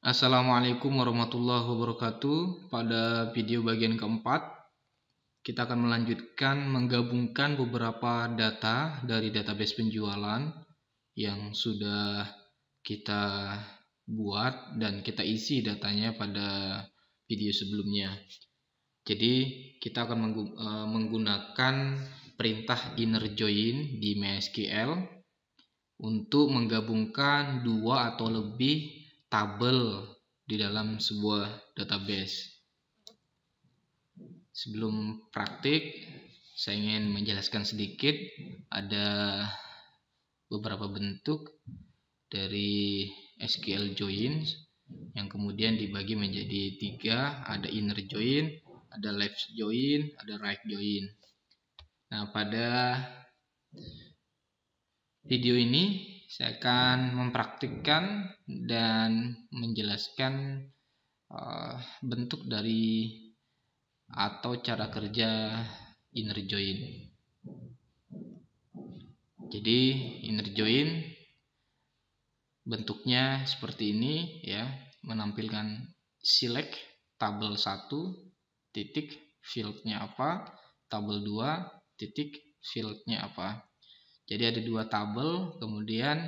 Assalamualaikum warahmatullahi wabarakatuh. Pada video bagian keempat, kita akan melanjutkan menggabungkan beberapa data dari database penjualan yang sudah kita buat dan kita isi datanya pada video sebelumnya. Jadi kita akan menggunakan perintah inner join di MySQL untuk menggabungkan dua atau lebih tabel di dalam sebuah database. Sebelum praktik, saya ingin menjelaskan sedikit. Ada beberapa bentuk dari SQL join yang kemudian dibagi menjadi tiga. Ada inner join, ada left join, ada right join. Nah, pada video ini saya akan mempraktikkan dan menjelaskan bentuk dari atau cara kerja inner join. Jadi inner join bentuknya seperti ini ya, menampilkan select tabel 1 titik fieldnya apa, tabel 2 titik fieldnya apa. Jadi ada dua tabel, kemudian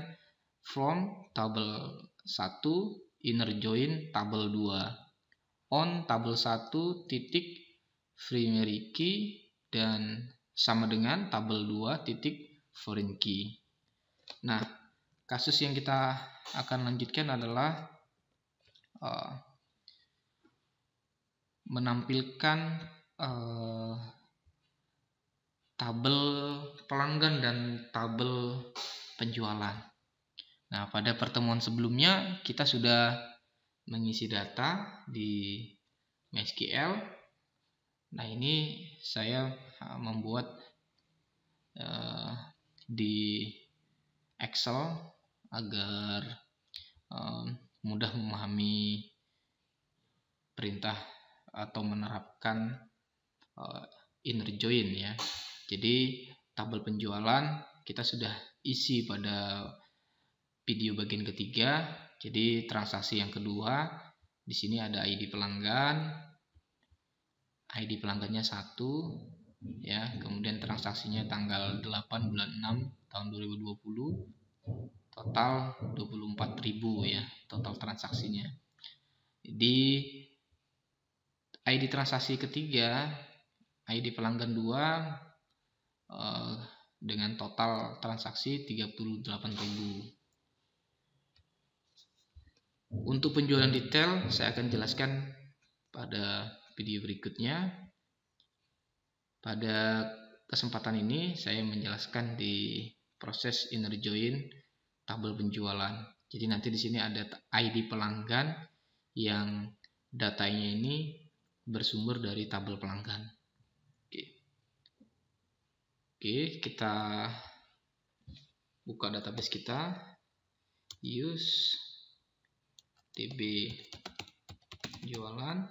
from tabel 1 inner join tabel 2, on tabel 1 titik primary key dan sama dengan tabel 2 titik foreign key. Nah, kasus yang kita akan lanjutkan adalah menampilkan tabel pelanggan dan tabel penjualan. Nah, pada pertemuan sebelumnya kita sudah mengisi data di MySQL. Nah, ini saya membuat di Excel agar mudah memahami perintah atau menerapkan inner join ya. Jadi tabel penjualan kita sudah isi pada video bagian ketiga. Jadi transaksi yang kedua, di sini ada ID pelanggan. ID pelanggannya 1 ya, kemudian transaksinya tanggal 8 bulan 6 tahun 2020. Total 24.000 ya, total transaksinya. Di ID transaksi ketiga, ID pelanggan 2 dengan total transaksi 38.000. Untuk penjualan detail saya akan jelaskan pada video berikutnya. Pada kesempatan ini saya menjelaskan di proses inner join tabel penjualan. Jadi nanti di sini ada ID pelanggan yang datanya ini bersumber dari tabel pelanggan. Oke, kita buka database kita, use db jualan,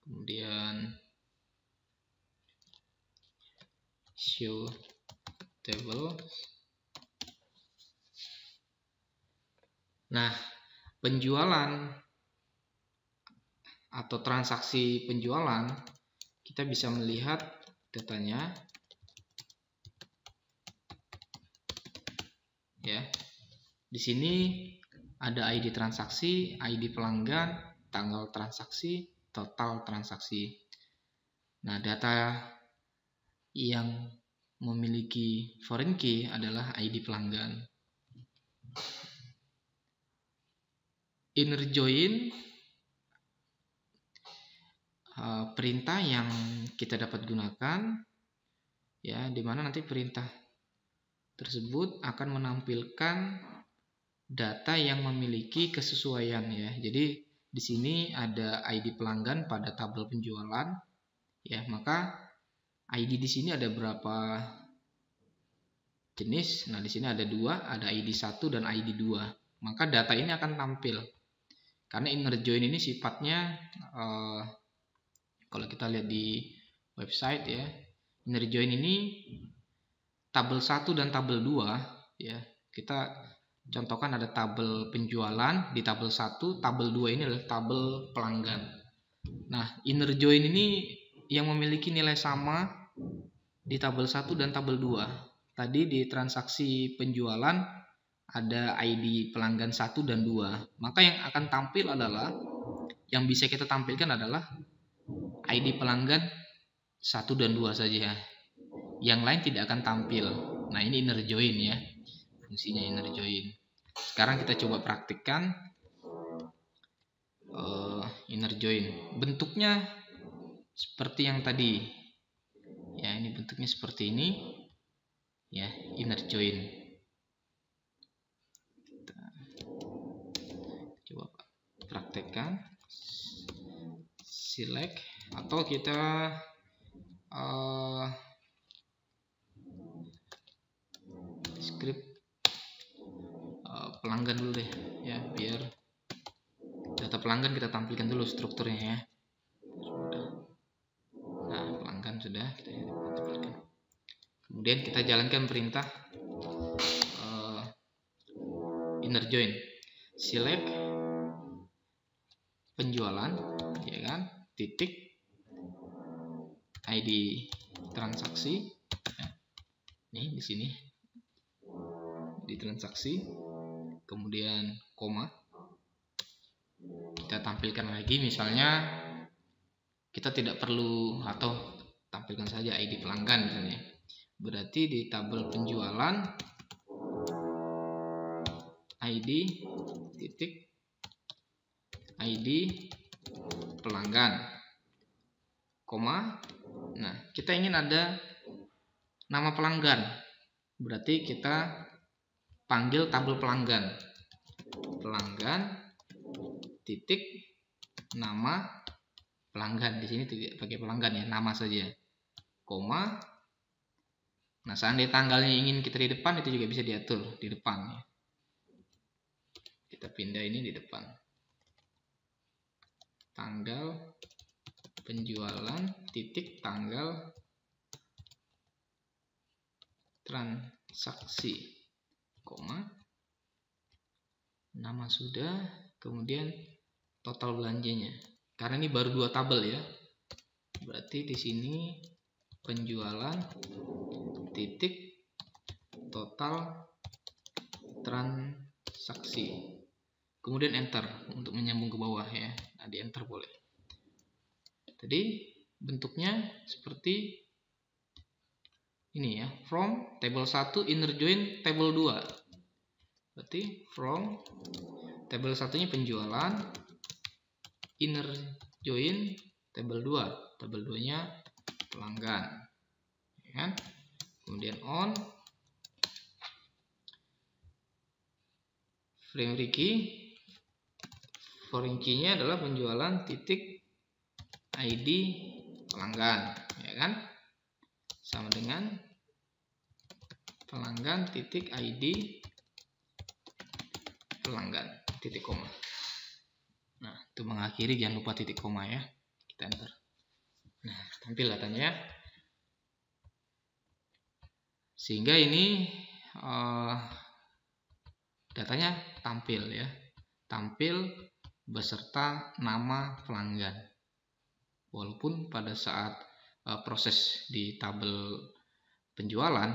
kemudian show table. Nah, penjualan atau transaksi penjualan kita bisa melihat datanya ya. Di sini ada ID transaksi, ID pelanggan, tanggal transaksi, total transaksi. Nah, data yang memiliki foreign key adalah ID pelanggan. Inner join perintah yang kita dapat gunakan ya, dimana nanti perintah tersebut akan menampilkan data yang memiliki kesesuaian ya. Jadi di sini ada ID pelanggan pada tabel penjualan ya, maka ID di sini ada berapa jenis. Nah, di sini ada dua, ada ID 1 dan ID 2. Maka data ini akan tampil. Karena inner join ini sifatnya kalau kita lihat di website ya, inner join ini tabel 1 dan tabel 2 ya, kita contohkan ada tabel penjualan di tabel 1, tabel 2 ini adalah tabel pelanggan. Nah, inner join ini yang memiliki nilai sama di tabel 1 dan tabel 2. Tadi di transaksi penjualan ada ID pelanggan 1 dan 2. Maka yang akan tampil adalah, yang bisa kita tampilkan adalah ID pelanggan 1 dan 2 saja. Yang lain tidak akan tampil. Nah, ini inner join ya. Fungsinya inner join. Sekarang kita coba praktikkan inner join. Bentuknya seperti yang tadi. Ya, ini bentuknya seperti ini. Ya, inner join. Kita coba praktekkan. Select atau kita script pelanggan dulu deh ya, biar data pelanggan kita tampilkan dulu strukturnya ya. Nah, pelanggan sudah kita tampilkan. Kemudian kita jalankan perintah inner join. Select penjualan, ya kan? Titik ID transaksi. Ya. Nih di sini di transaksi. Kemudian koma. Kita tampilkan lagi, misalnya kita tidak perlu, atau tampilkan saja ID pelanggan misalnya. Berarti di tabel penjualan ID titik ID pelanggan koma. Nah, kita ingin ada nama pelanggan, berarti kita panggil tabel pelanggan titik nama pelanggan. Di sini tidak pakai pelanggan ya, nama saja, koma. Nah, seandainya tanggalnya ingin kita di depan, itu juga bisa diatur di depan ya. Kita pindah ini di depan, tanggal penjualan titik tanggal transaksi koma, nama sudah, kemudian total belanjanya. Karena ini baru 2 tabel ya, berarti di sini penjualan titik total transaksi, kemudian enter untuk menyambung ke bawah ya. Nah, di enter boleh. Jadi bentuknya seperti ini ya, from table 1 inner join table 2. Berarti from table 1-nya penjualan, inner join table 2. Table 2-nya pelanggan. Ya kan? Kemudian on foreign key-nya adalah penjualan titik ID pelanggan, ya kan? Sama dengan pelanggan titik ID pelanggan titik koma. Nah, itu mengakhiri, jangan lupa titik koma ya. Kita enter. Nah, tampil datanya. Sehingga ini datanya tampil ya. Tampil beserta nama pelanggan. Walaupun pada saat proses di tabel penjualan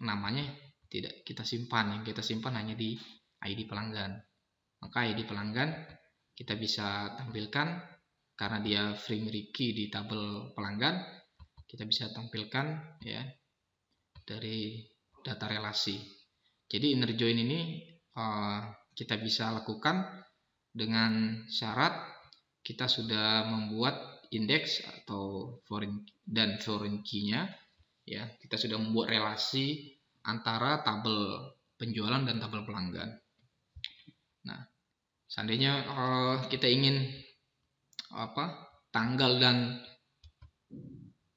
namanya tidak kita simpan, yang kita simpan hanya di ID pelanggan. Maka ID pelanggan kita bisa tampilkan karena dia primary key di tabel pelanggan, kita bisa tampilkan ya dari data relasi. Jadi inner join ini kita bisa lakukan dengan syarat kita sudah membuat indeks atau foreign key-nya ya. Kita sudah membuat relasi antara tabel penjualan dan tabel pelanggan. Nah, seandainya kita ingin tanggal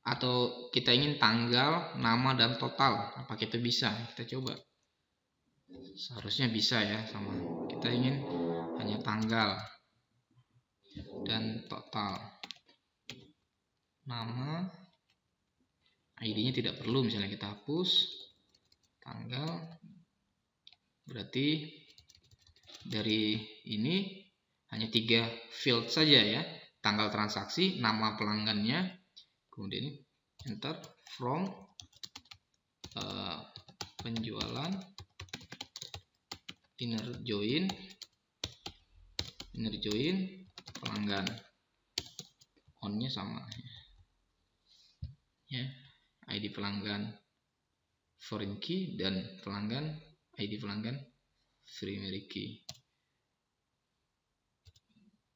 atau kita ingin tanggal, nama dan total, apakah itu bisa? Kita coba. Seharusnya bisa ya, sama. Kita ingin hanya tanggal dan total. Nama, ID-nya tidak perlu, misalnya kita hapus tanggal, berarti dari ini hanya 3 field saja ya, tanggal transaksi, nama pelanggannya, kemudian enter from penjualan, inner join pelanggan, on-nya sama ya, ID pelanggan foreign key dan pelanggan ID pelanggan primary key.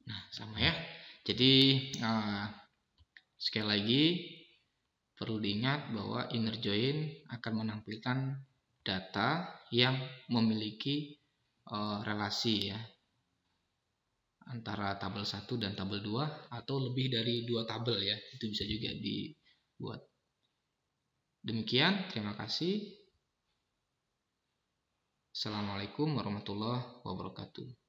Nah, sama ya. Jadi sekali lagi perlu diingat bahwa inner join akan menampilkan data yang memiliki relasi ya antara tabel 1 dan tabel 2 atau lebih dari 2 tabel ya. Itu bisa juga dibuat. Demikian, terima kasih. Assalamualaikum warahmatullahi wabarakatuh.